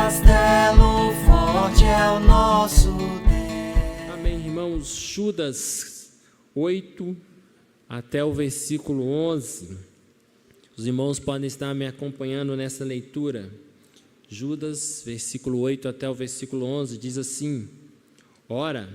castelo forte é o nosso Deus. Amém, irmãos. Judas 8 até o versículo 11. Os irmãos podem estar me acompanhando nessa leitura. Judas, versículo 8 até o versículo 11, diz assim: Ora,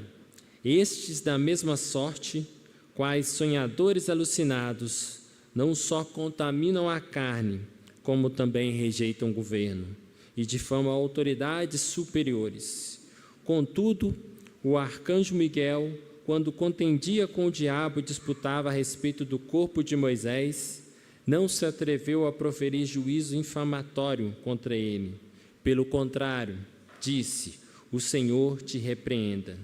estes da mesma sorte, quais sonhadores alucinados, não só contaminam a carne, como também rejeitam o governo e difamam autoridades superiores. Contudo, o arcanjo Miguel, quando contendia com o diabo e disputava a respeito do corpo de Moisés, não se atreveu a proferir juízo infamatório contra ele. Pelo contrário, disse: o Senhor te repreenda.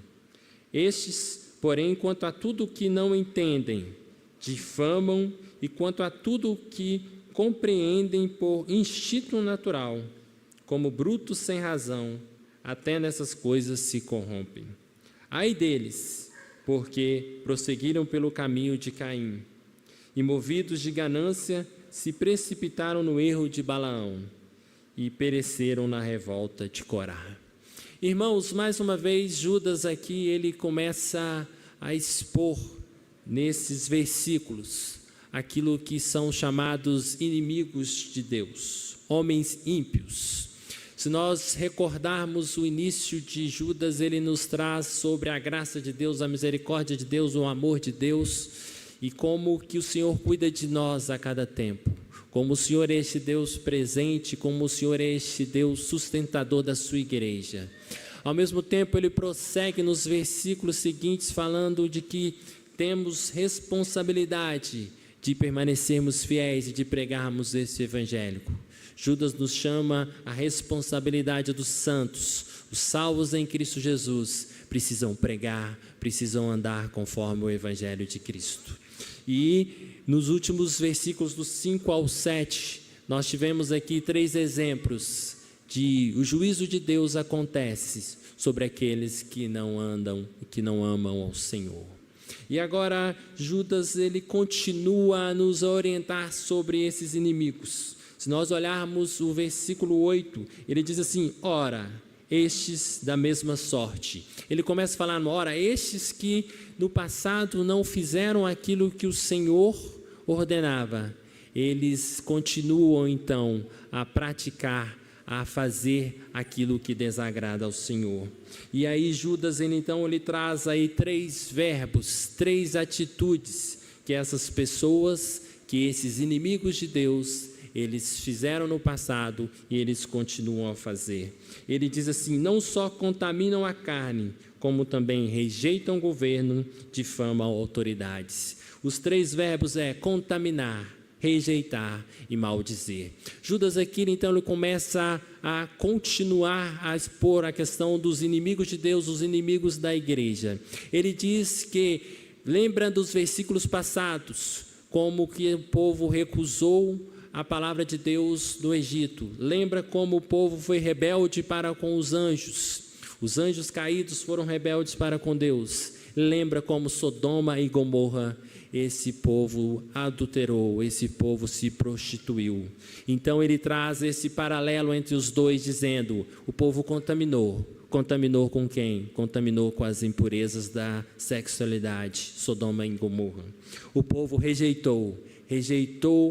Estes, porém, quanto a tudo o que não entendem, difamam, e quanto a tudo o que compreendem por instinto natural, como brutos sem razão, até nessas coisas se corrompem. Ai deles, porque prosseguiram pelo caminho de Caim, e movidos de ganância, se precipitaram no erro de Balaão, e pereceram na revolta de Corá. Irmãos, mais uma vez, Judas aqui, ele começa a expor, nesses versículos, aquilo que são chamados inimigos de Deus, homens ímpios. Se nós recordarmos o início de Judas, ele nos traz sobre a graça de Deus, a misericórdia de Deus, o amor de Deus, e como que o Senhor cuida de nós a cada tempo. Como o Senhor é este Deus presente, como o Senhor é este Deus sustentador da sua igreja. Ao mesmo tempo, ele prossegue nos versículos seguintes, falando de que temos responsabilidade de permanecermos fiéis e de pregarmos esse evangelho. Judas nos chama a responsabilidade dos santos, os salvos em Cristo Jesus, precisam pregar, precisam andar conforme o evangelho de Cristo. E nos últimos versículos do 5 ao 7, nós tivemos aqui 3 exemplos de o juízo de Deus acontece sobre aqueles que não andam e que não amam ao Senhor. E agora Judas, ele continua a nos orientar sobre esses inimigos. Se nós olharmos o versículo 8, ele diz assim: ora, estes da mesma sorte. Ele começa a falar: ora, estes que no passado não fizeram aquilo que o Senhor ordenava, eles continuam então a praticar, a fazer aquilo que desagrada ao Senhor. E aí Judas, ele traz aí 3 verbos, 3 atitudes que essas pessoas, que esses inimigos de Deus, eles fizeram no passado e eles continuam a fazer. Ele diz assim: não só contaminam a carne, como também rejeitam o governo, difamam autoridades. Os 3 verbos é contaminar, rejeitar e maldizer. Judas aqui, então, ele começa a continuar a expor a questão dos inimigos de Deus, os inimigos da igreja. Ele diz que, lembra dos versículos passados, como que o povo recusou a palavra de Deus no Egito. Lembra como o povo foi rebelde para com os anjos. Os anjos caídos foram rebeldes para com Deus. Lembra como Sodoma e Gomorra, esse povo adulterou, esse povo se prostituiu. Então ele traz esse paralelo entre os dois, dizendo: o povo contaminou. Contaminou com quem? Contaminou com as impurezas da sexualidade, Sodoma e Gomorra. O povo rejeitou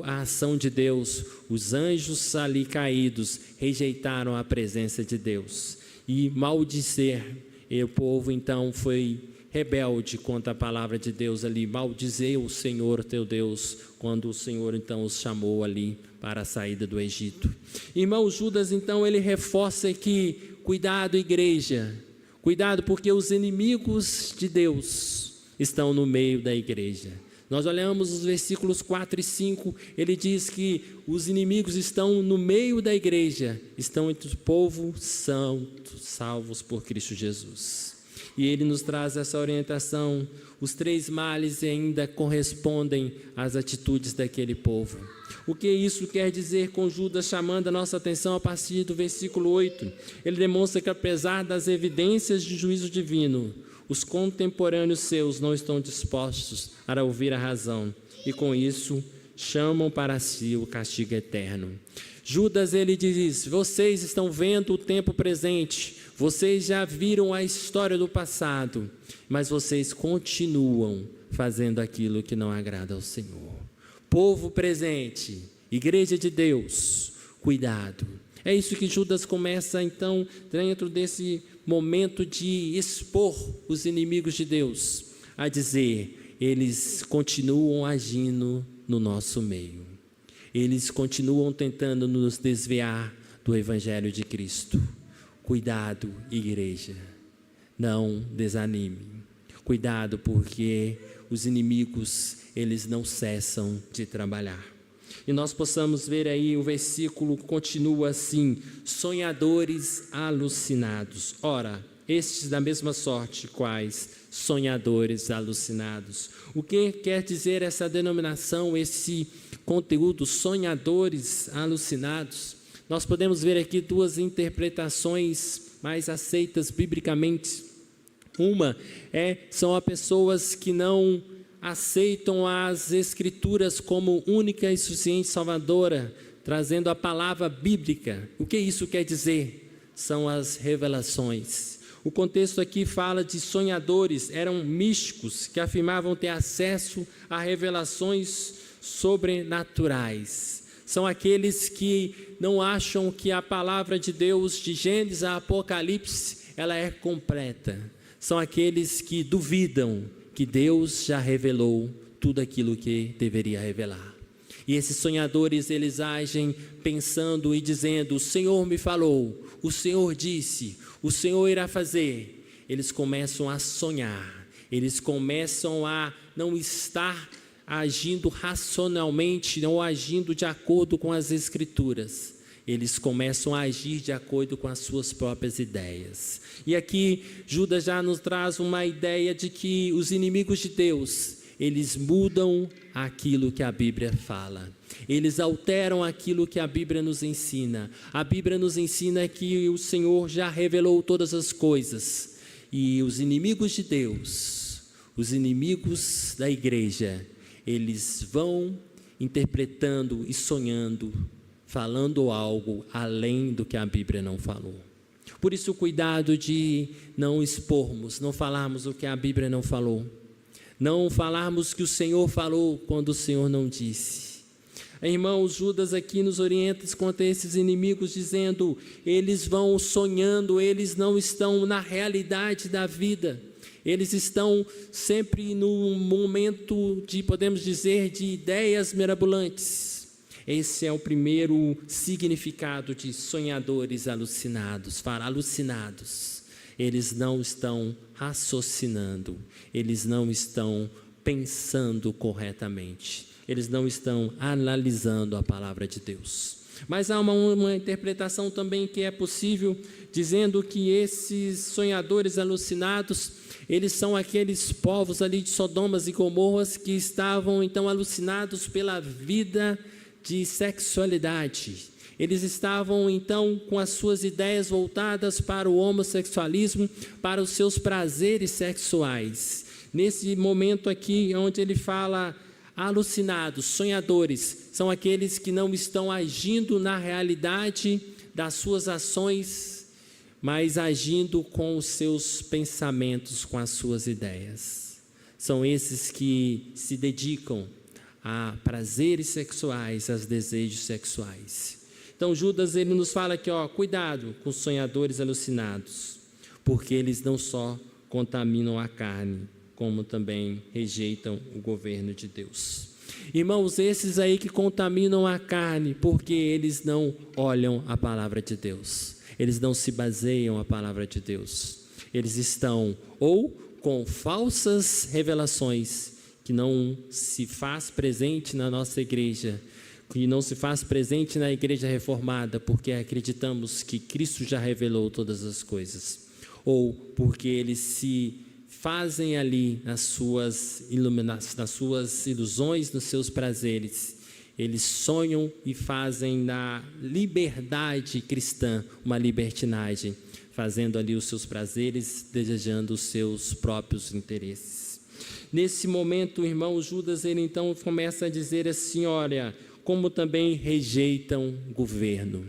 a ação de Deus. Os anjos ali caídos rejeitaram a presença de Deus. E maldizer, e o povo então foi rebelde contra a palavra de Deus ali, maldizer o Senhor teu Deus, quando o Senhor então os chamou ali para a saída do Egito. Irmão, Judas então ele reforça aqui: cuidado, igreja, cuidado, porque os inimigos de Deus estão no meio da igreja. Nós olhamos os versículos 4 e 5, ele diz que os inimigos estão no meio da igreja, estão entre o povo santo, salvos por Cristo Jesus. E ele nos traz essa orientação: os 3 males ainda correspondem às atitudes daquele povo. O que isso quer dizer com Judas chamando a nossa atenção a partir do versículo 8? Ele demonstra que, apesar das evidências de juízo divino, os contemporâneos seus não estão dispostos a ouvir a razão, e com isso chamam para si o castigo eterno. Judas, ele diz: vocês estão vendo o tempo presente, vocês já viram a história do passado, mas vocês continuam fazendo aquilo que não agrada ao Senhor. Povo presente, igreja de Deus, cuidado. É isso que Judas começa então, dentro desse momento de expor os inimigos de Deus, a dizer: eles continuam agindo no nosso meio. Eles continuam tentando nos desviar do Evangelho de Cristo. Cuidado, igreja, não desanime. Cuidado, porque os inimigos, eles não cessam de trabalhar. E nós possamos ver aí, o versículo continua assim: sonhadores alucinados. Ora, estes da mesma sorte, quais? Sonhadores alucinados. O que quer dizer essa denominação, esse conteúdo, sonhadores alucinados? Nós podemos ver aqui duas interpretações mais aceitas biblicamente. Uma são as pessoas que não aceitam as Escrituras como única e suficiente salvadora, trazendo a palavra bíblica. O que isso quer dizer? São as revelações. O contexto aqui fala de sonhadores, eram místicos que afirmavam ter acesso a revelações sobrenaturais. São aqueles que não acham que a palavra de Deus, de Gênesis a Apocalipse, ela é completa. São aqueles que duvidam que Deus já revelou tudo aquilo que deveria revelar. E esses sonhadores, eles agem pensando e dizendo: o Senhor me falou, o Senhor disse, o Senhor irá fazer. Eles começam a sonhar, eles começam a não estar agindo racionalmente, não agindo de acordo com as Escrituras. Eles começam a agir de acordo com as suas próprias ideias. E aqui Judas já nos traz uma ideia de que os inimigos de Deus, eles mudam aquilo que a Bíblia fala. Eles alteram aquilo que a Bíblia nos ensina. A Bíblia nos ensina que o Senhor já revelou todas as coisas. E os inimigos de Deus, os inimigos da igreja, eles vão interpretando e sonhando, falando algo além do que a Bíblia não falou. Por isso, cuidado de não expormos, não falarmos o que a Bíblia não falou. Não falarmos que o Senhor falou quando o Senhor não disse. Irmãos, Judas aqui nos orienta quanto a esses inimigos, dizendo: eles vão sonhando, eles não estão na realidade da vida. Eles estão sempre no momento de, podemos dizer, de ideias mirabolantes. Esse é o primeiro significado de sonhadores alucinados. Alucinados. Eles não estão raciocinando, eles não estão pensando corretamente, eles não estão analisando a palavra de Deus. Mas há uma interpretação também que é possível, dizendo que esses sonhadores alucinados, eles são aqueles povos ali de Sodomas e Gomorras que estavam então alucinados pela vida de sexualidade. Eles estavam então com as suas ideias voltadas para o homossexualismo, para os seus prazeres sexuais. Nesse momento aqui, onde ele fala alucinados, sonhadores, são aqueles que não estão agindo na realidade das suas ações, mas agindo com os seus pensamentos, com as suas ideias. São esses que se dedicam a prazeres sexuais, a desejos sexuais. Então Judas, ele nos fala aqui, cuidado com os sonhadores alucinados, porque eles não só contaminam a carne, como também rejeitam o governo de Deus. Irmãos, esses aí que contaminam a carne, porque eles não olham a palavra de Deus, eles não se baseiam a palavra de Deus, eles estão ou com falsas revelações, que não se faz presente na nossa igreja, que não se faz presente na igreja reformada, porque acreditamos que Cristo já revelou todas as coisas, ou porque eles se fazem ali nas suas ilusões, nos seus prazeres, eles sonham e fazem da liberdade cristã uma libertinagem, fazendo ali os seus prazeres, desejando os seus próprios interesses. Nesse momento, irmão, Judas, ele então começa a dizer assim, olha, como também rejeitam governo.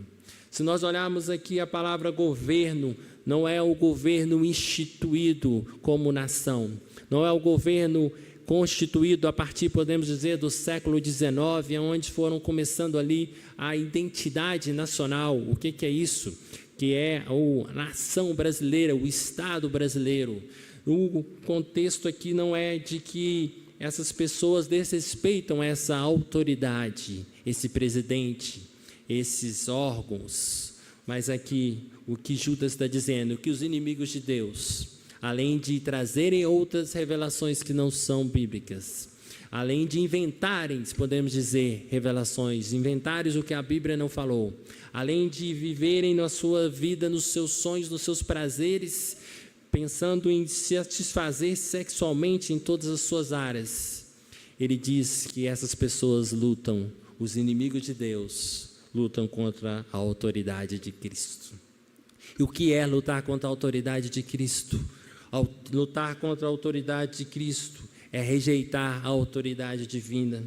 Se nós olharmos aqui a palavra governo, não é o governo instituído como nação, não é o governo constituído a partir, podemos dizer, do século XIX, onde foram começando ali a identidade nacional. O que é isso? Que é a nação brasileira, o Estado brasileiro. O contexto aqui não é de que essas pessoas desrespeitam essa autoridade, esse presidente, esses órgãos, mas aqui o que Judas está dizendo, que os inimigos de Deus, além de trazerem outras revelações que não são bíblicas, além de inventarem, podemos dizer, revelações, inventários o que a Bíblia não falou, além de viverem na sua vida, nos seus sonhos, nos seus prazeres, pensando em se satisfazer sexualmente em todas as suas áreas, ele diz que essas pessoas lutam, os inimigos de Deus, lutam contra a autoridade de Cristo. E o que é lutar contra a autoridade de Cristo? Lutar contra a autoridade de Cristo é rejeitar a autoridade divina,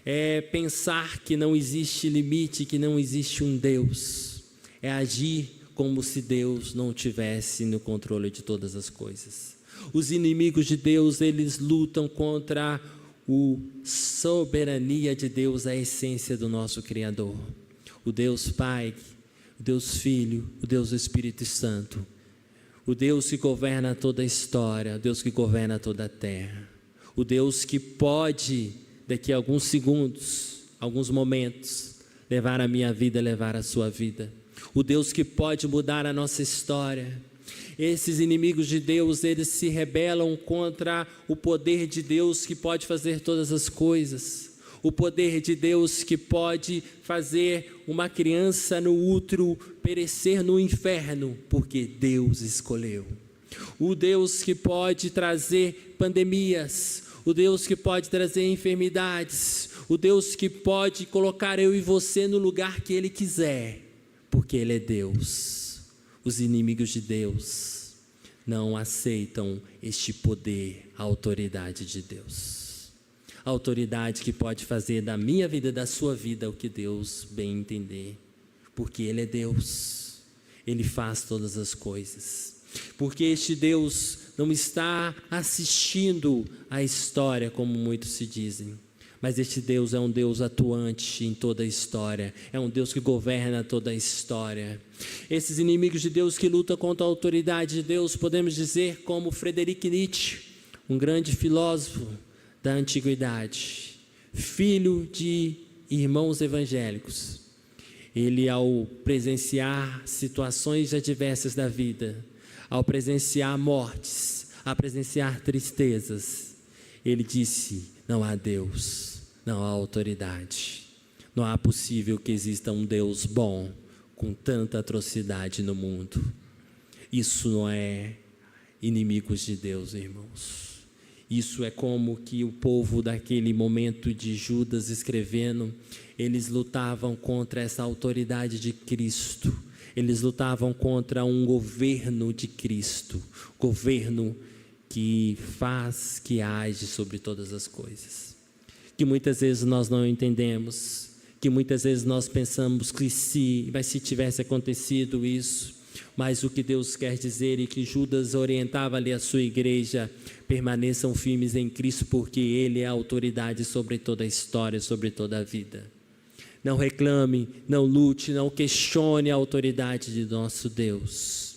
é pensar que não existe limite, que não existe um Deus, é agir como se Deus não tivesse no controle de todas as coisas. Os inimigos de Deus, eles lutam contra a soberania de Deus, a essência do nosso Criador, o Deus Pai, o Deus Filho, o Deus Espírito Santo, o Deus que governa toda a história, o Deus que governa toda a terra, o Deus que pode, daqui a alguns segundos, alguns momentos, levar a minha vida, levar a sua vida, o Deus que pode mudar a nossa história. Esses inimigos de Deus, eles se rebelam contra o poder de Deus que pode fazer todas as coisas, o poder de Deus que pode fazer uma criança no útero perecer no inferno, porque Deus escolheu. O Deus que pode trazer pandemias, o Deus que pode trazer enfermidades, o Deus que pode colocar eu e você no lugar que Ele quiser, porque Ele é Deus. Os inimigos de Deus não aceitam este poder, a autoridade de Deus. A autoridade que pode fazer da minha vida, da sua vida, o que Deus bem entender. Porque Ele é Deus, Ele faz todas as coisas. Porque este Deus não está assistindo a história, como muitos se dizem. Mas este Deus é um Deus atuante em toda a história, é um Deus que governa toda a história. Esses inimigos de Deus que lutam contra a autoridade de Deus, podemos dizer como Friedrich Nietzsche, um grande filósofo da antiguidade, filho de irmãos evangélicos. Ele, ao presenciar situações adversas da vida, ao presenciar mortes, a presenciar tristezas, ele disse: não há Deus, não há autoridade, não há possível que exista um Deus bom com tanta atrocidade no mundo. Isso não é inimigos de Deus, irmãos. Isso é como que o povo daquele momento de Judas escrevendo, eles lutavam contra essa autoridade de Cristo, eles lutavam contra um governo de Cristo, governo que faz, que age sobre todas as coisas, que muitas vezes nós não entendemos, que muitas vezes nós pensamos que se tivesse acontecido isso, mas o que Deus quer dizer e que Judas orientava ali a sua igreja: permaneçam firmes em Cristo, porque Ele é a autoridade sobre toda a história, sobre toda a vida. Não reclame, não lute, não questione a autoridade de nosso Deus.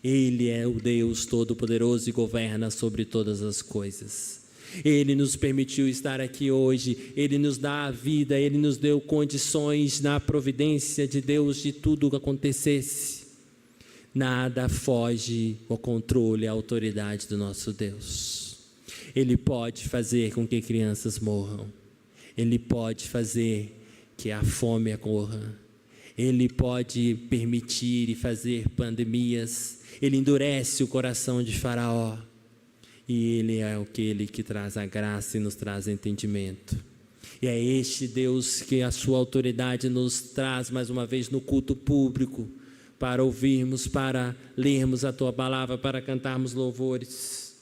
Ele é o Deus Todo-Poderoso e governa sobre todas as coisas. Ele nos permitiu estar aqui hoje, Ele nos dá a vida, Ele nos deu condições na providência de Deus de tudo que acontecesse. Nada foge ao controle, à autoridade do nosso Deus. Ele pode fazer com que crianças morram, Ele pode fazer que a fome ocorra, Ele pode permitir e fazer pandemias, Ele endurece o coração de Faraó, e Ele é aquele que traz a graça e nos traz entendimento. E é este Deus que a sua autoridade nos traz mais uma vez no culto público, para ouvirmos, para lermos a Tua palavra, para cantarmos louvores.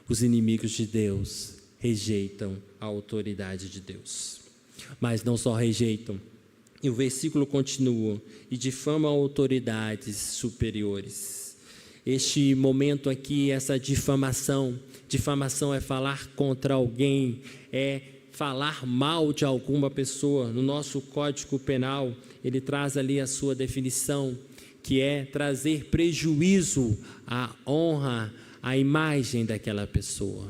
Os inimigos de Deus rejeitam a autoridade de Deus. Mas não só rejeitam, e o versículo continua, e difamam autoridades superiores. Este momento aqui, essa difamação é falar contra alguém, é falar mal de alguma pessoa. No nosso Código Penal, ele traz ali a sua definição, que é trazer prejuízo à honra, à imagem daquela pessoa.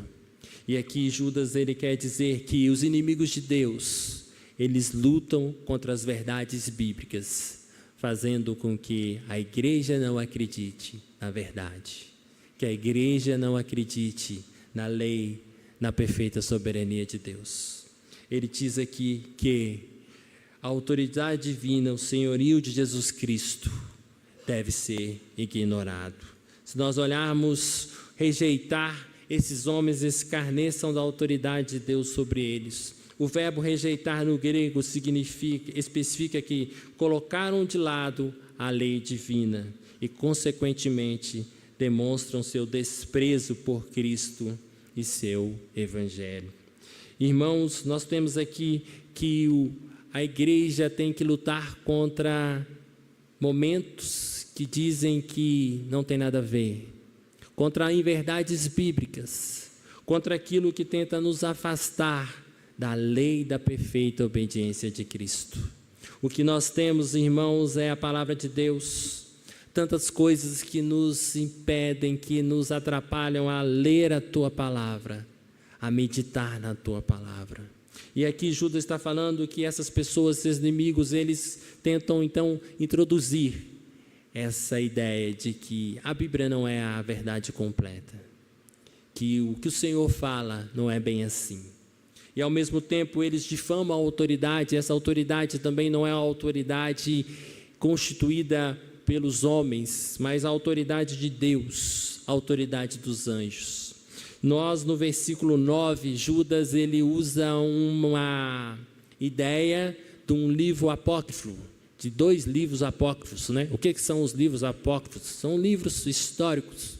E aqui Judas, ele quer dizer que os inimigos de Deus, eles lutam contra as verdades bíblicas, fazendo com que a igreja não acredite na verdade, que a igreja não acredite na lei, na perfeita soberania de Deus. Ele diz aqui que a autoridade divina, o senhorio de Jesus Cristo, deve ser ignorado. Se nós olharmos, rejeitar, esses homens escarneçam da autoridade de Deus sobre eles. O verbo rejeitar no grego especifica que colocaram de lado a lei divina e, consequentemente, demonstram seu desprezo por Cristo e seu Evangelho. Irmãos, nós temos aqui que a igreja tem que lutar contra momentos que dizem que não tem nada a ver, contra inverdades bíblicas, contra aquilo que tenta nos afastar da lei da perfeita obediência de Cristo. O que nós temos, irmãos, é a palavra de Deus. Tantas coisas que nos impedem, que nos atrapalham a ler a Tua palavra, a meditar na Tua palavra. E aqui Judas está falando que essas pessoas, esses inimigos, eles tentam então introduzir essa ideia de que a Bíblia não é a verdade completa, que o que o Senhor fala não é bem assim. E ao mesmo tempo eles difamam a autoridade. Essa autoridade também não é a autoridade constituída pelos homens, mas a autoridade de Deus, a autoridade dos anjos. Nós, no versículo 9, Judas, ele usa uma ideia de um livro apócrifo, de 2 livros apócrifos, né? O que são os livros apócrifos? São livros históricos,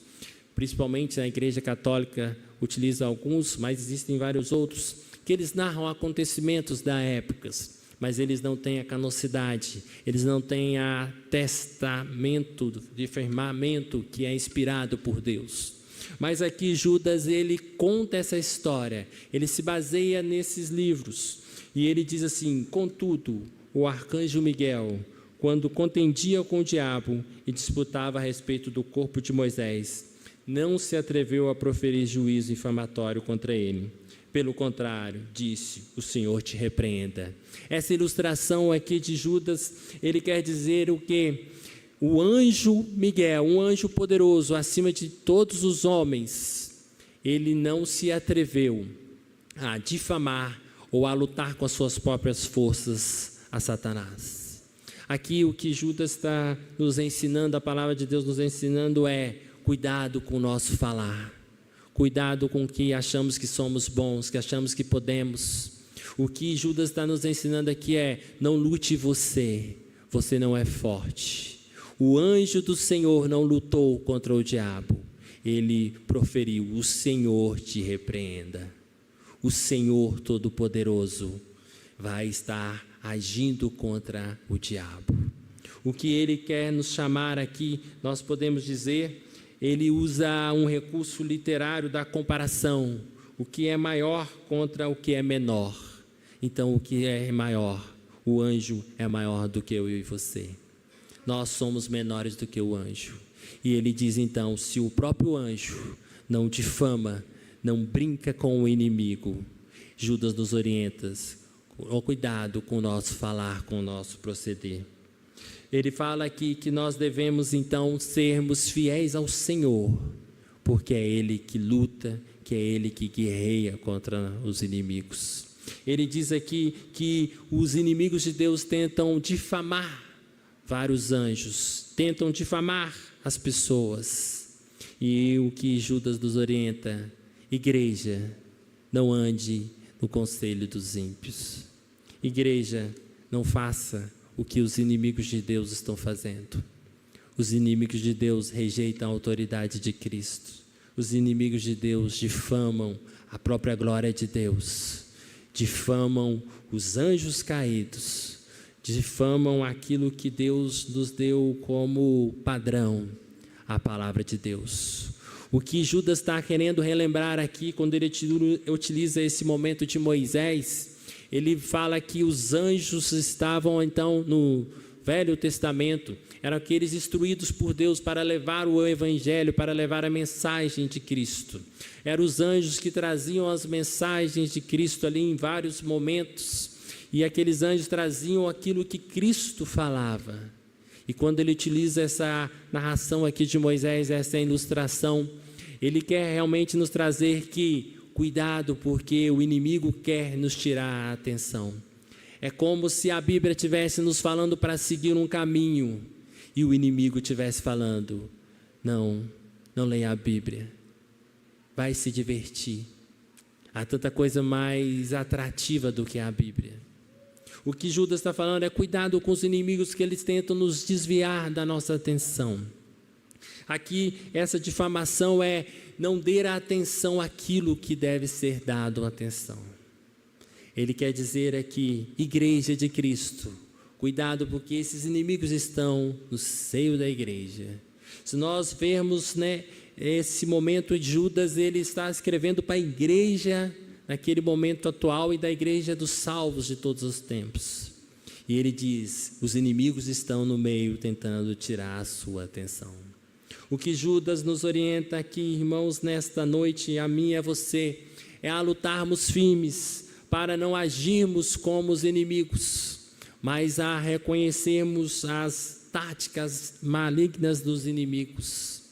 principalmente a Igreja Católica utiliza alguns, mas existem vários outros, que eles narram acontecimentos da época, mas eles não têm a canonicidade, eles não têm a testamento de firmamento que é inspirado por Deus. Mas aqui Judas, ele conta essa história, ele se baseia nesses livros, e ele diz assim: contudo, o arcanjo Miguel, quando contendia com o diabo e disputava a respeito do corpo de Moisés, não se atreveu a proferir juízo infamatório contra ele. Pelo contrário, disse: o Senhor te repreenda. Essa ilustração aqui de Judas, ele quer dizer o quê? O anjo Miguel, um anjo poderoso acima de todos os homens, ele não se atreveu a difamar ou a lutar com as suas próprias forças a Satanás. Aqui o que Judas está nos ensinando, a palavra de Deus nos ensinando é: cuidado com o nosso falar, cuidado com o que achamos que somos bons, que achamos que podemos. O que Judas está nos ensinando aqui é: não lute você não é forte. O anjo do Senhor não lutou contra o diabo, ele proferiu: o Senhor te repreenda. O Senhor Todo-Poderoso vai estar agindo contra o diabo. O que ele quer nos chamar aqui, nós podemos dizer, ele usa um recurso literário da comparação. O que é maior contra o que é menor. Então, o que é maior? O anjo é maior do que eu e você. Nós somos menores do que o anjo. E ele diz então: se o próprio anjo não difama, não brinca com o inimigo, Judas nos orienta: cuidado com o nosso falar, com o nosso proceder. Ele fala aqui que nós devemos então sermos fiéis ao Senhor, porque é Ele que luta, que é Ele que guerreia contra os inimigos. Ele diz aqui que os inimigos de Deus tentam difamar vários anjos, tentam difamar as pessoas. E o que Judas nos orienta: igreja, não ande no conselho dos ímpios. Igreja, não faça o que os inimigos de Deus estão fazendo. Os inimigos de Deus rejeitam a autoridade de Cristo. Os inimigos de Deus difamam a própria glória de Deus, difamam os anjos caídos, difamam aquilo que Deus nos deu como padrão, a palavra de Deus. O que Judas está querendo relembrar aqui, quando ele utiliza esse momento de Moisés, ele fala que os anjos estavam então no Velho Testamento, eram aqueles instruídos por Deus para levar o evangelho, para levar a mensagem de Cristo. Eram os anjos que traziam as mensagens de Cristo ali em vários momentos, e aqueles anjos traziam aquilo que Cristo falava. E quando ele utiliza essa narração aqui de Moisés, essa ilustração, ele quer realmente nos trazer que, cuidado, porque o inimigo quer nos tirar a atenção. É como se a Bíblia estivesse nos falando para seguir um caminho e o inimigo estivesse falando: não leia a Bíblia, vai se divertir. Há tanta coisa mais atrativa do que a Bíblia. O que Judas está falando é cuidado com os inimigos, que eles tentam nos desviar da nossa atenção. Aqui, essa difamação é não dar atenção àquilo que deve ser dado atenção. Ele quer dizer aqui, igreja de Cristo, cuidado, porque esses inimigos estão no seio da igreja. Se nós vermos, esse momento de Judas, ele está escrevendo para a igreja naquele momento atual e da igreja dos salvos de todos os tempos. E ele diz, os inimigos estão no meio tentando tirar a sua atenção. O que Judas nos orienta aqui, irmãos, nesta noite, a mim e a você, é a lutarmos firmes para não agirmos como os inimigos, mas a reconhecermos as táticas malignas dos inimigos,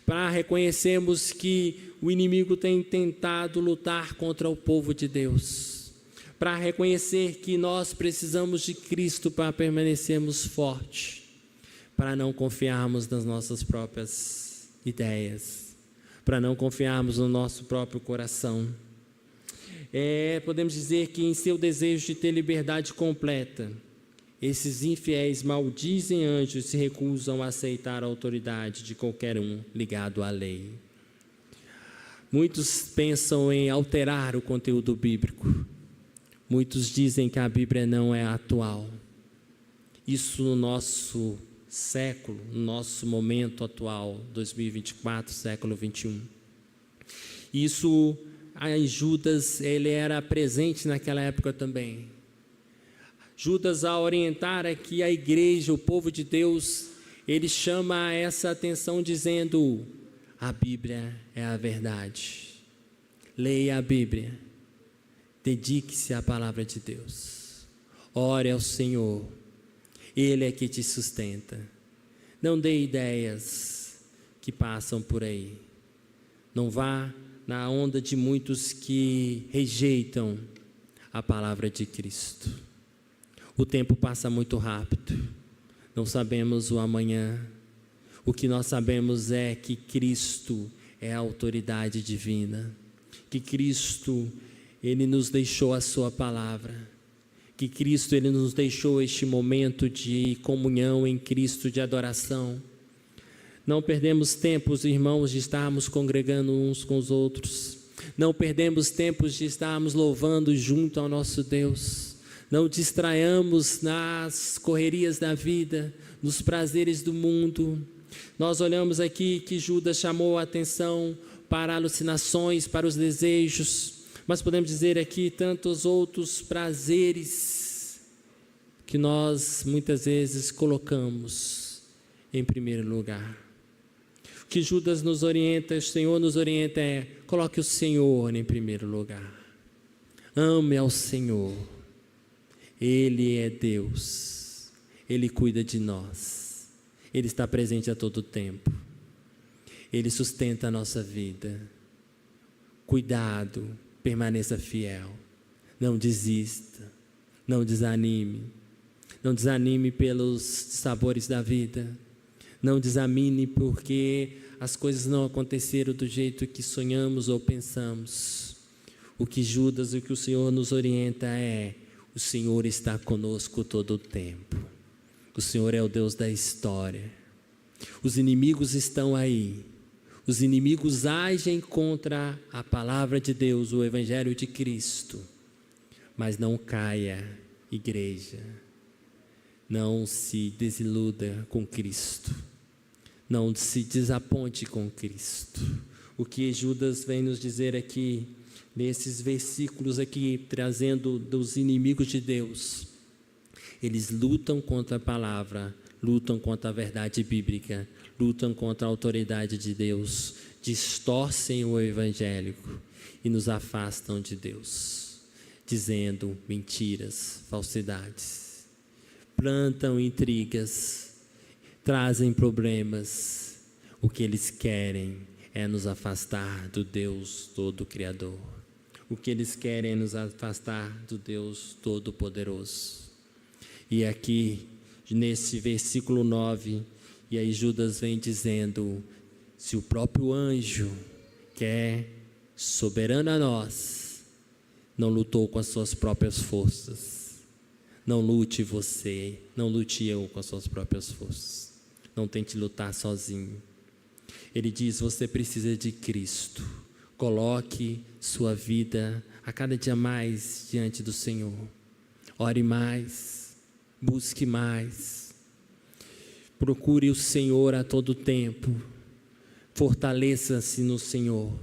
para reconhecermos que o inimigo tem tentado lutar contra o povo de Deus, para reconhecer que nós precisamos de Cristo para permanecermos fortes, para não confiarmos nas nossas próprias ideias, para não confiarmos no nosso próprio coração. Podemos dizer que em seu desejo de ter liberdade completa, esses infiéis maldizem anjos e se recusam a aceitar a autoridade de qualquer um ligado à lei. Muitos pensam em alterar o conteúdo bíblico. Muitos dizem que a Bíblia não é atual. Isso no nosso século, no nosso momento atual, 2024, século 21. Isso, em Judas, ele era presente naquela época também. Judas, ao orientar aqui a igreja, o povo de Deus, ele chama essa atenção dizendo: a Bíblia é a verdade. Leia a Bíblia. Dedique-se à palavra de Deus. Ore ao Senhor. Ele é que te sustenta. Não dê ideias que passam por aí. Não vá na onda de muitos que rejeitam a palavra de Cristo. O tempo passa muito rápido. Não sabemos o amanhã. O que nós sabemos é que Cristo é a autoridade divina. Que Cristo, Ele nos deixou a sua palavra. Que Cristo, Ele nos deixou este momento de comunhão em Cristo, de adoração. Não perdemos tempos, irmãos, de estarmos congregando uns com os outros. Não perdemos tempos de estarmos louvando junto ao nosso Deus. Não distraiamos nas correrias da vida, nos prazeres do mundo. Nós olhamos aqui que Judas chamou a atenção para alucinações, para os desejos, mas podemos dizer aqui tantos outros prazeres que nós muitas vezes colocamos em primeiro lugar. O que Judas nos orienta, o Senhor nos orienta é: coloque o Senhor em primeiro lugar. Ame ao Senhor. Ele é Deus. Ele cuida de nós. Ele está presente a todo tempo. Ele sustenta a nossa vida. Cuidado, permaneça fiel. Não desista. Não desanime. Não desanime pelos sabores da vida. Não desanime porque as coisas não aconteceram do jeito que sonhamos ou pensamos. O que Judas, o que o Senhor nos orienta é: o Senhor está conosco todo o tempo. O Senhor é o Deus da história. Os inimigos estão aí. Os inimigos agem contra a palavra de Deus, o Evangelho de Cristo. Mas não caia, igreja. Não se desiluda com Cristo. Não se desaponte com Cristo. O que Judas vem nos dizer aqui, nesses versículos aqui, trazendo dos inimigos de Deus. Eles lutam contra a palavra, lutam contra a verdade bíblica, lutam contra a autoridade de Deus, distorcem o evangélico e nos afastam de Deus, dizendo mentiras, falsidades, plantam intrigas, trazem problemas. O que eles querem é nos afastar do Deus Todo-Criador. O que eles querem é nos afastar do Deus Todo-Poderoso. E aqui, nesse versículo 9, e aí Judas vem dizendo, se o próprio anjo, que é soberano a nós, não lutou com as suas próprias forças, não lute você, não lute eu com as suas próprias forças, não tente lutar sozinho. Ele diz, você precisa de Cristo, coloque sua vida a cada dia mais diante do Senhor, ore mais, busque mais, procure o Senhor a todo tempo, fortaleça-se no Senhor,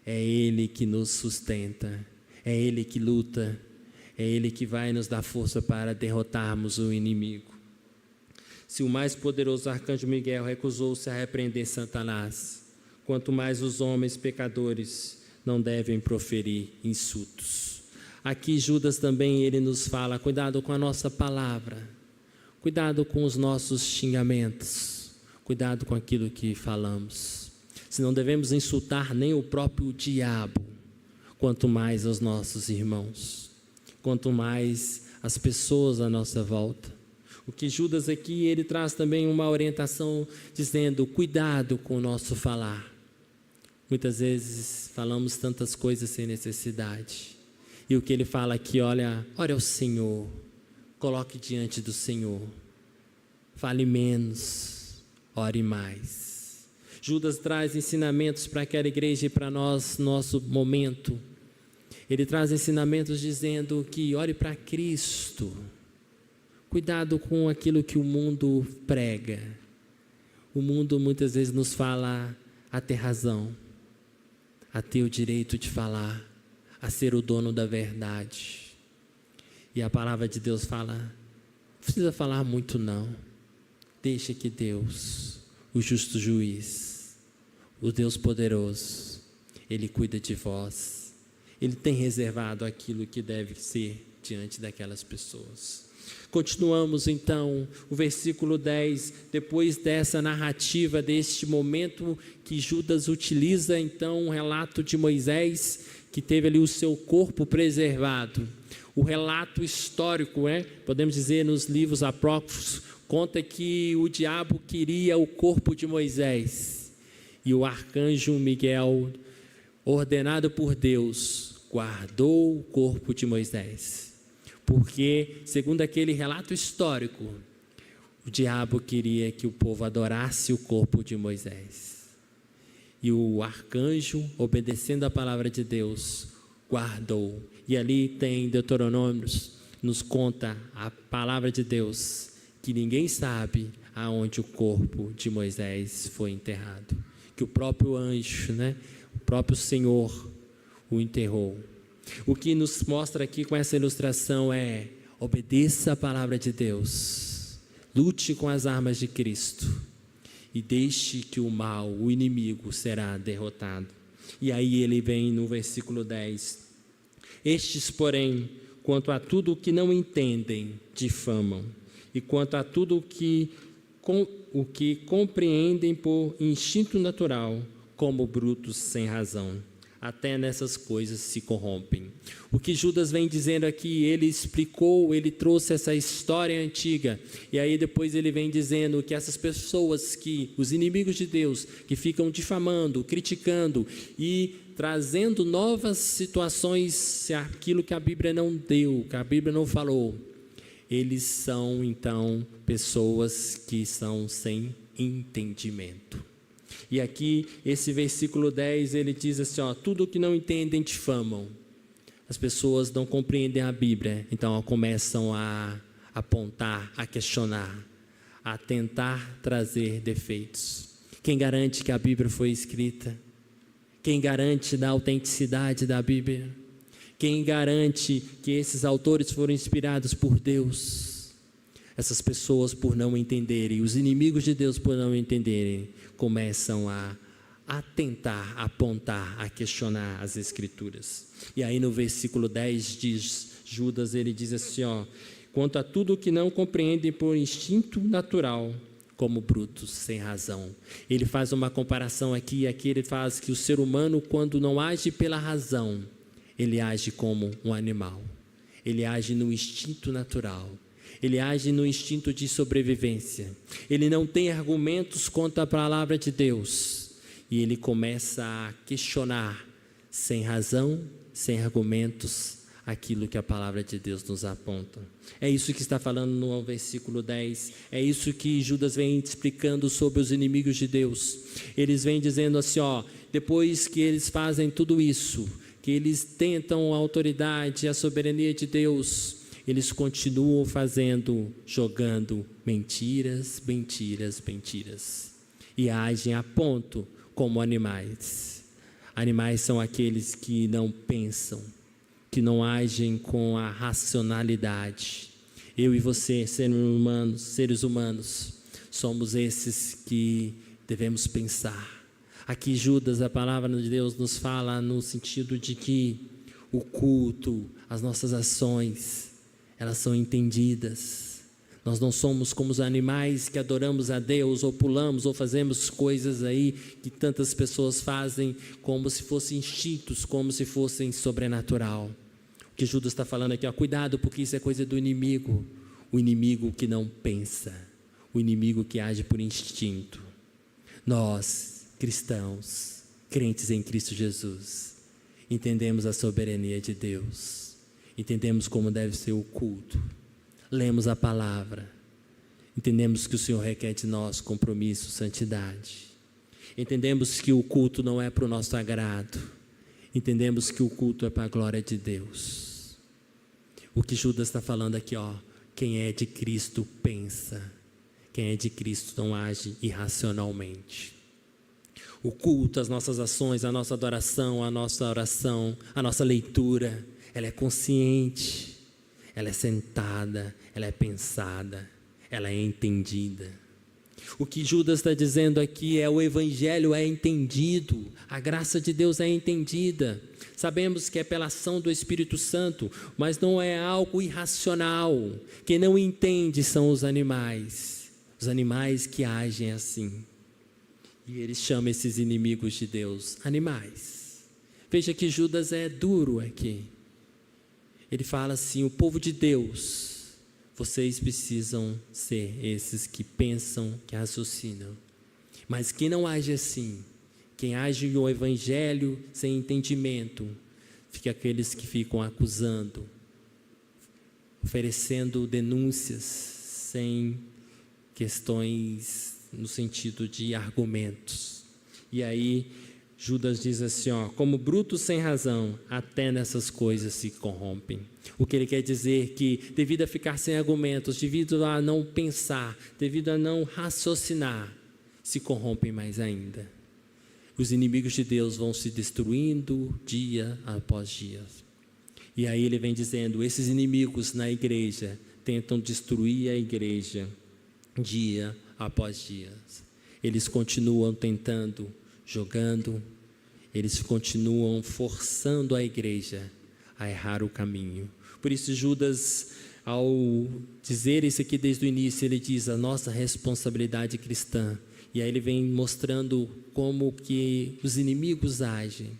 é Ele que nos sustenta, é Ele que luta, é Ele que vai nos dar força para derrotarmos o inimigo. Se o mais poderoso arcanjo Miguel recusou-se a repreender Satanás, quanto mais os homens pecadores não devem proferir insultos. Aqui Judas também, ele nos fala, cuidado com a nossa palavra, cuidado com os nossos xingamentos, cuidado com aquilo que falamos. Se não devemos insultar nem o próprio diabo, quanto mais os nossos irmãos, quanto mais as pessoas à nossa volta. O que Judas aqui, ele traz também uma orientação dizendo, cuidado com o nosso falar. Muitas vezes falamos tantas coisas sem necessidade. E o que ele fala aqui, olha ao Senhor, coloque diante do Senhor, fale menos, ore mais. Judas traz ensinamentos para aquela igreja e para nós, nosso momento. Ele traz ensinamentos dizendo que ore para Cristo. Cuidado com aquilo que o mundo prega. O mundo muitas vezes nos fala a ter razão, a ter o direito de falar, a ser o dono da verdade. E a palavra de Deus fala, não precisa falar muito não. Deixa que Deus, o justo juiz, o Deus poderoso, Ele cuida de vós. Ele tem reservado aquilo que deve ser diante daquelas pessoas. Continuamos então, o versículo 10, depois dessa narrativa, deste momento que Judas utiliza então um relato de Moisés, que teve ali o seu corpo preservado. O relato histórico, podemos dizer nos livros apócrifos, conta que o diabo queria o corpo de Moisés. E o arcanjo Miguel, ordenado por Deus, guardou o corpo de Moisés. Porque, segundo aquele relato histórico, o diabo queria que o povo adorasse o corpo de Moisés. E o arcanjo, obedecendo a palavra de Deus, guardou. E ali tem Deuteronômios, nos conta a palavra de Deus, que ninguém sabe aonde o corpo de Moisés foi enterrado. Que o próprio anjo, o próprio Senhor o enterrou. O que nos mostra aqui com essa ilustração é, obedeça a palavra de Deus, lute com as armas de Cristo e deixe que o mal, o inimigo, será derrotado. E aí ele vem no versículo 10, estes, porém, quanto a tudo o que não entendem, difamam, e quanto a tudo o que compreendem por instinto natural, como brutos sem razão. Até nessas coisas se corrompem. O que Judas vem dizendo aqui, ele explicou, ele trouxe essa história antiga, e aí depois ele vem dizendo que essas pessoas, os inimigos de Deus, que ficam difamando, criticando e trazendo novas situações, aquilo que a Bíblia não deu, que a Bíblia não falou, eles são então pessoas que são sem entendimento. E aqui, esse versículo 10, ele diz assim, ó, tudo que não entendem difamam. As pessoas não compreendem a Bíblia, então começam a apontar, a questionar, a tentar trazer defeitos. Quem garante que a Bíblia foi escrita? Quem garante da autenticidade da Bíblia? Quem garante que esses autores foram inspirados por Deus? Essas pessoas, por não entenderem, os inimigos de Deus, por não entenderem, começam a tentar, a apontar, a questionar as Escrituras. E aí no versículo 10 de Judas, ele diz assim, ó, quanto a tudo que não compreendem por instinto natural, como brutos, sem razão. Ele faz uma comparação aqui, e aqui ele faz que o ser humano, quando não age pela razão, ele age como um animal. Ele age no instinto natural. Ele age no instinto de sobrevivência. Ele não tem argumentos contra a palavra de Deus. E ele começa a questionar, sem razão, sem argumentos, aquilo que a palavra de Deus nos aponta. É isso que está falando no versículo 10. É isso que Judas vem explicando sobre os inimigos de Deus. Eles vêm dizendo assim, ó, depois que eles fazem tudo isso, que eles tentam a autoridade, a soberania de Deus, eles continuam fazendo, jogando mentiras, mentiras, mentiras. E agem a ponto como animais. Animais são aqueles que não pensam, que não agem com a racionalidade. Eu e você, seres humanos, somos esses que devemos pensar. Aqui Judas, a palavra de Deus nos fala no sentido de que o culto, as nossas ações, elas são entendidas. Nós não somos como os animais que adoramos a Deus, ou pulamos, ou fazemos coisas aí que tantas pessoas fazem como se fossem instintos, como se fossem sobrenatural. O que Judas está falando aqui, ó, cuidado, porque isso é coisa do inimigo. O inimigo que não pensa, o inimigo que age por instinto. Nós, cristãos, crentes em Cristo Jesus, entendemos a soberania de Deus, entendemos como deve ser o culto, lemos a palavra, entendemos que o Senhor requer de nós compromisso, santidade, entendemos que o culto não é para o nosso agrado, entendemos que o culto é para a glória de Deus. O que Judas está falando aqui, ó, quem é de Cristo pensa, quem é de Cristo não age irracionalmente. O culto, as nossas ações, a nossa adoração, a nossa oração, a nossa leitura, ela é consciente, ela é sentada, ela é pensada, ela é entendida. O que Judas está dizendo aqui é o evangelho é entendido, a graça de Deus é entendida. Sabemos que é pela ação do Espírito Santo, mas não é algo irracional. Quem não entende são os animais que agem assim. E ele chama esses inimigos de Deus animais. Veja que Judas é duro aqui. Ele fala assim, o povo de Deus, vocês precisam ser esses que pensam, que raciocinam. Mas quem não age assim, quem age no evangelho sem entendimento, fica aqueles que ficam acusando, oferecendo denúncias sem questões no sentido de argumentos. E aí Judas diz assim, ó, como brutos sem razão, até nessas coisas se corrompem. O que ele quer dizer que devido a ficar sem argumentos, devido a não pensar, devido a não raciocinar, se corrompem mais ainda. Os inimigos de Deus vão se destruindo dia após dia. E aí ele vem dizendo, esses inimigos na igreja tentam destruir a igreja dia após dia. Eles continuam tentando, jogando, eles continuam forçando a igreja a errar o caminho. Por isso Judas, ao dizer isso aqui desde o início, ele diz a nossa responsabilidade cristã. E aí ele vem mostrando como que os inimigos agem,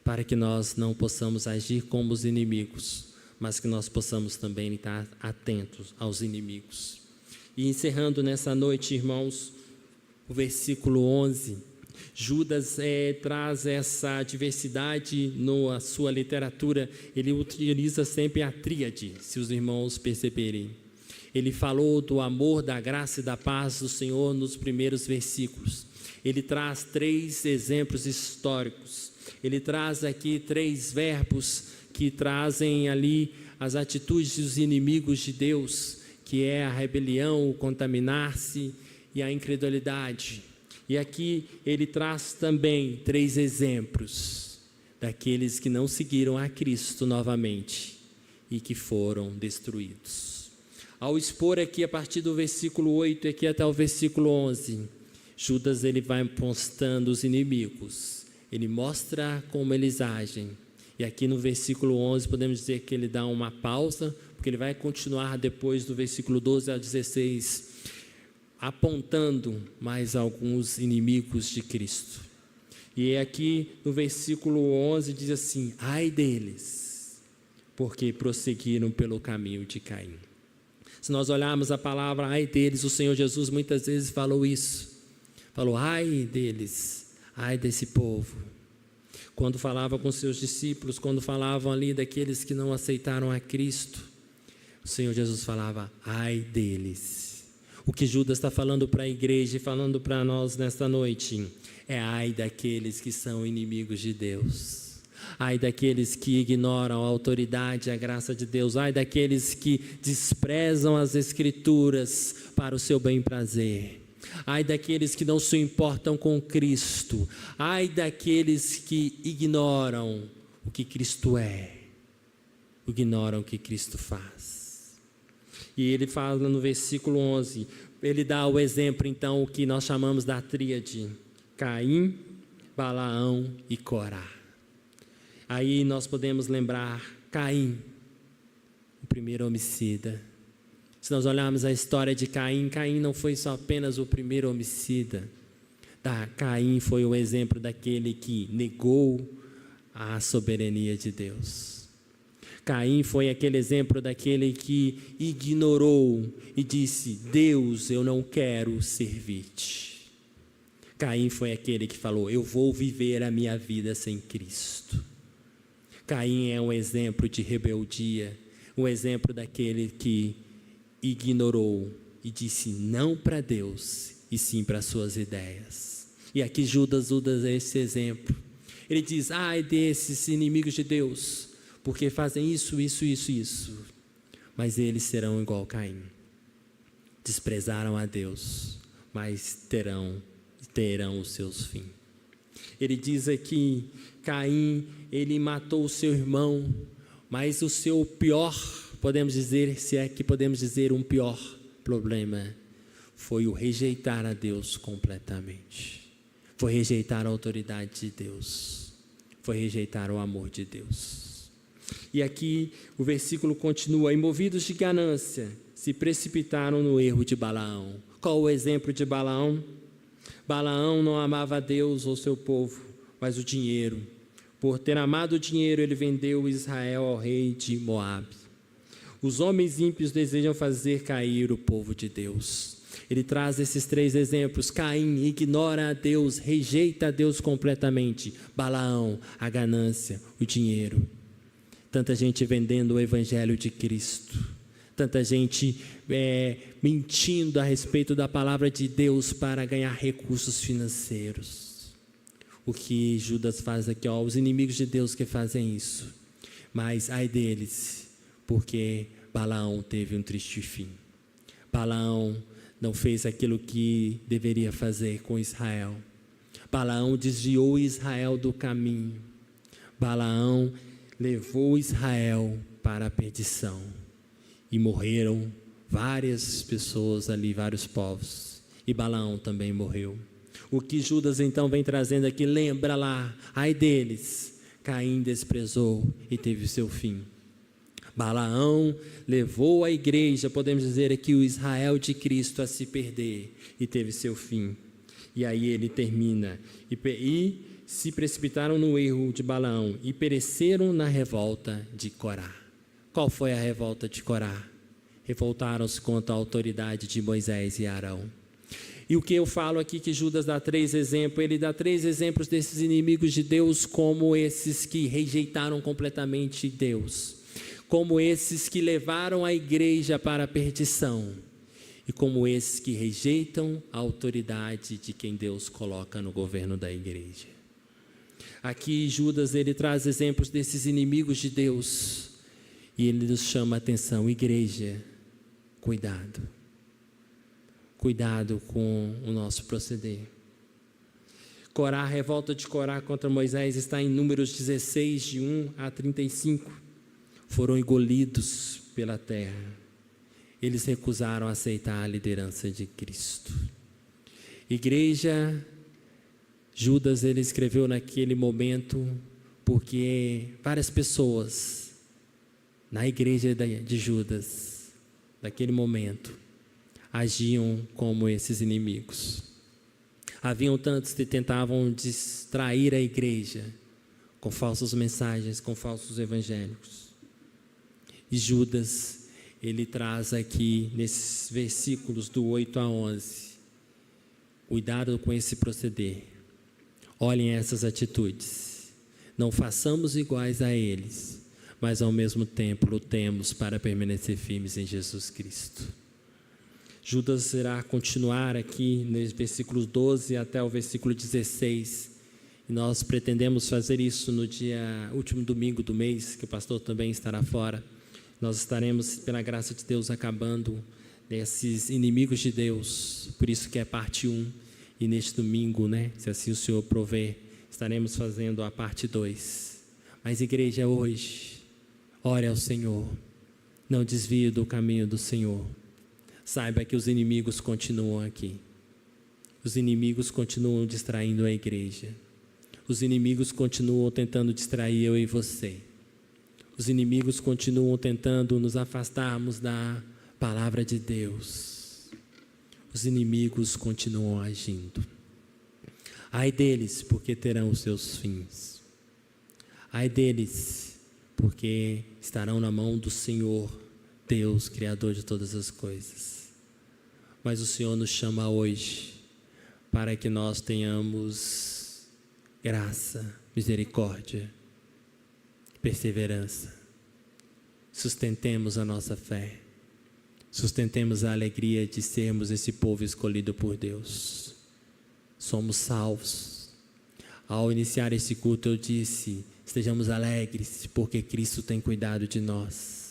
para que nós não possamos agir como os inimigos, mas que nós possamos também estar atentos aos inimigos. E encerrando nessa noite, irmãos, o versículo 11, Judas traz essa diversidade na sua literatura, ele utiliza sempre a tríade, se os irmãos perceberem. Ele falou do amor, da graça e da paz do Senhor nos primeiros versículos. ele traz 3 exemplos históricos. Ele traz aqui 3 verbos que trazem ali as atitudes dos inimigos de Deus, que é a rebelião, o contaminar-se e a incredulidade. E aqui ele traz também 3 exemplos daqueles que não seguiram a Cristo novamente e que foram destruídos. Ao expor aqui a partir do versículo 8 aqui até o versículo 11, Judas ele vai postando os inimigos, ele mostra como eles agem. E aqui no versículo 11 podemos dizer que ele dá uma pausa, porque ele vai continuar depois do versículo 12 ao 16, apontando mais alguns inimigos de Cristo. E aqui no versículo 11 diz assim: ai deles, porque prosseguiram pelo caminho de Caim. Se nós olharmos a palavra ai deles, o Senhor Jesus muitas vezes falou isso. Falou ai deles, ai desse povo. Quando falava com seus discípulos, quando falavam ali daqueles que não aceitaram a Cristo, o Senhor Jesus falava ai deles. O que Judas está falando para a igreja e falando para nós nesta noite é ai daqueles que são inimigos de Deus. Ai daqueles que ignoram a autoridade e a graça de Deus. Ai daqueles que desprezam as Escrituras para o seu bem-prazer. Ai daqueles que não se importam com Cristo. Ai daqueles que ignoram o que Cristo é, ignoram o que Cristo faz. E ele fala no versículo 11, ele dá o exemplo então, o que nós chamamos da tríade: Caim, Balaão e Corá. Aí nós podemos lembrar Caim, o primeiro homicida. Se nós olharmos a história de Caim, Caim não foi só apenas o primeiro homicida. Caim foi o exemplo daquele que negou a soberania de Deus. Caim foi aquele exemplo daquele que ignorou e disse: Deus, eu não quero servir-te. Caim foi aquele que falou: eu vou viver a minha vida sem Cristo. Caim é um exemplo de rebeldia, um exemplo daquele que ignorou e disse não para Deus e sim para suas ideias. E aqui Judas usa esse exemplo. Ele diz: ai desses inimigos de Deus, porque fazem isso. Mas eles serão igual Caim. Desprezaram a Deus, mas terão os seus fins. Ele diz aqui, Caim, ele matou o seu irmão, mas o seu pior, podemos dizer, se é que podemos dizer um pior problema, foi o rejeitar a Deus completamente. Foi rejeitar a autoridade de Deus. Foi rejeitar o amor de Deus. E aqui o versículo continua: movidos de ganância, se precipitaram no erro de Balaão. Qual o exemplo de Balaão? Balaão não amava a Deus ou seu povo, mas o dinheiro. Por ter amado o dinheiro, ele vendeu Israel ao rei de Moabe. Os homens ímpios desejam fazer cair o povo de Deus. Ele traz esses 3 exemplos. Caim ignora a Deus, rejeita a Deus completamente. Balaão, a ganância, o dinheiro. Tanta gente vendendo o evangelho de Cristo. Tanta gente mentindo a respeito da palavra de Deus para ganhar recursos financeiros. O que Judas faz aqui, os inimigos de Deus que fazem isso. Mas ai deles, porque Balaão teve um triste fim. Balaão não fez aquilo que deveria fazer com Israel. Balaão desviou Israel do caminho. Balaão levou Israel para a perdição. E morreram várias pessoas ali, vários povos. E Balaão também morreu. O que Judas então vem trazendo aqui, lembra lá, ai deles, Caim desprezou e teve o seu fim. Balaão levou a igreja, podemos dizer aqui, o Israel de Cristo a se perder e teve seu fim. E aí ele termina, e se precipitaram no erro de Balaão e pereceram na revolta de Corá. Qual foi a revolta de Corá? Revoltaram-se contra a autoridade de Moisés e Arão. E o que eu falo aqui que Judas dá 3 exemplos, ele dá 3 exemplos desses inimigos de Deus como esses que rejeitaram completamente Deus, como esses que levaram a igreja para a perdição e como esses que rejeitam a autoridade de quem Deus coloca no governo da igreja. Aqui Judas, ele traz exemplos desses inimigos de Deus e ele nos chama a atenção: igreja, cuidado. Cuidado com o nosso proceder. Corá, a revolta de Corá contra Moisés está em Números 16, de 1 a 35. Foram engolidos pela terra. Eles recusaram aceitar a liderança de Cristo. Igreja, Judas, ele escreveu naquele momento porque várias pessoas na igreja de Judas, naquele momento, agiam como esses inimigos. Haviam tantos que tentavam distrair a igreja com falsas mensagens, com falsos evangélicos. E Judas, ele traz aqui nesses versículos do 8 a 11, cuidado com esse proceder. Olhem essas atitudes. Não façamos iguais a eles, mas ao mesmo tempo lutemos para permanecer firmes em Jesus Cristo. Judas irá continuar aqui nos versículos 12 até o versículo 16. E nós pretendemos fazer isso no último domingo do mês, que o pastor também estará fora. Nós estaremos, pela graça de Deus, acabando desses inimigos de Deus. Por isso que é parte 1. E neste domingo, se assim o Senhor prover, estaremos fazendo a parte 2. Mas igreja, hoje, ore ao Senhor. Não desvie do caminho do Senhor. Saiba que os inimigos continuam aqui. Os inimigos continuam distraindo a igreja. Os inimigos continuam tentando distrair eu e você. Os inimigos continuam tentando nos afastarmos da palavra de Deus. Os inimigos continuam agindo. Ai deles, porque terão os seus fins. Ai deles, porque estarão na mão do Senhor, Deus, Criador de todas as coisas. Mas o Senhor nos chama hoje para que nós tenhamos graça, misericórdia, perseverança. Sustentemos a nossa fé. Sustentemos a alegria de sermos esse povo escolhido por Deus. Somos salvos. Ao iniciar esse culto eu disse: estejamos alegres porque Cristo tem cuidado de nós.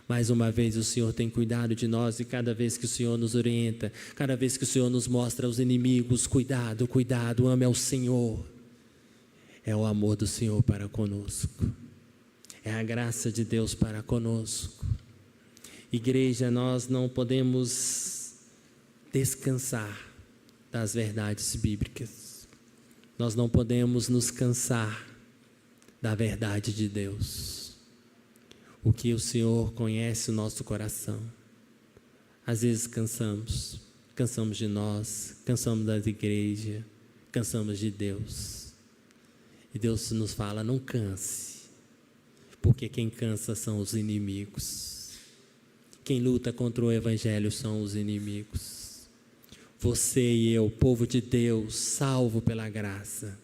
Mais uma vez o Senhor tem cuidado de nós, e cada vez que o Senhor nos orienta, cada vez que o Senhor nos mostra os inimigos, cuidado, cuidado, ame ao Senhor. É o amor do Senhor para conosco. É a graça de Deus para conosco. Igreja, nós não podemos descansar das verdades bíblicas. Nós não podemos nos cansar da verdade de Deus. O que o Senhor conhece o nosso coração. Às vezes cansamos de nós, cansamos da igreja, cansamos de Deus. E Deus nos fala: não canse, porque quem cansa são os inimigos. Quem luta contra o evangelho são os inimigos. Você e eu, povo de Deus, salvo pela graça,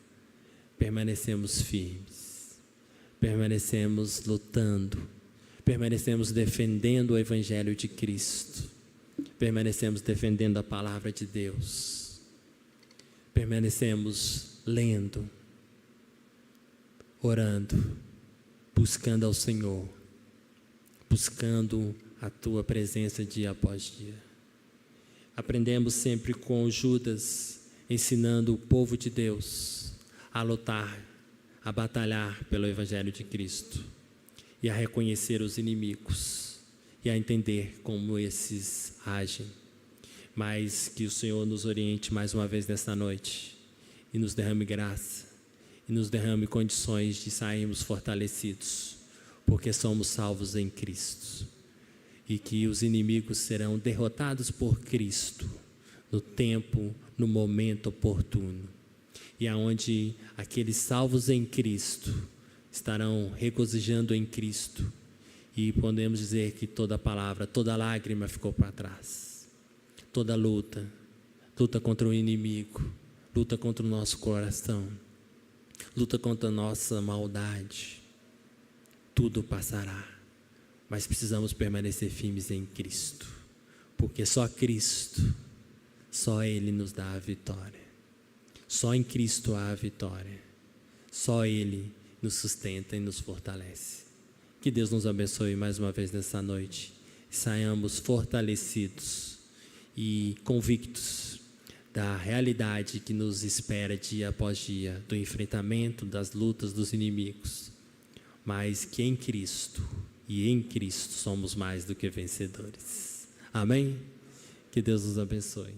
permanecemos firmes, permanecemos lutando, permanecemos defendendo o evangelho de Cristo, permanecemos defendendo a palavra de Deus, permanecemos lendo, orando, buscando ao Senhor, buscando a tua presença dia após dia. Aprendemos sempre com Judas, ensinando o povo de Deus a lutar, a batalhar pelo evangelho de Cristo e a reconhecer os inimigos e a entender como esses agem. Mas que o Senhor nos oriente mais uma vez nesta noite e nos derrame graça e nos derrame condições de sairmos fortalecidos, porque somos salvos em Cristo, e que os inimigos serão derrotados por Cristo no tempo, no momento oportuno, e aonde aqueles salvos em Cristo estarão regozijando em Cristo, e podemos dizer que toda palavra, toda lágrima ficou para trás. Toda luta contra o inimigo, luta contra o nosso coração, luta contra a nossa maldade, tudo passará, mas precisamos permanecer firmes em Cristo, porque só Cristo, só Ele nos dá a vitória. Só em Cristo há a vitória. Só Ele nos sustenta e nos fortalece. Que Deus nos abençoe mais uma vez nessa noite. Saiamos fortalecidos e convictos da realidade que nos espera dia após dia, do enfrentamento, das lutas dos inimigos, mas que em Cristo e em Cristo somos mais do que vencedores. Amém? Que Deus nos abençoe.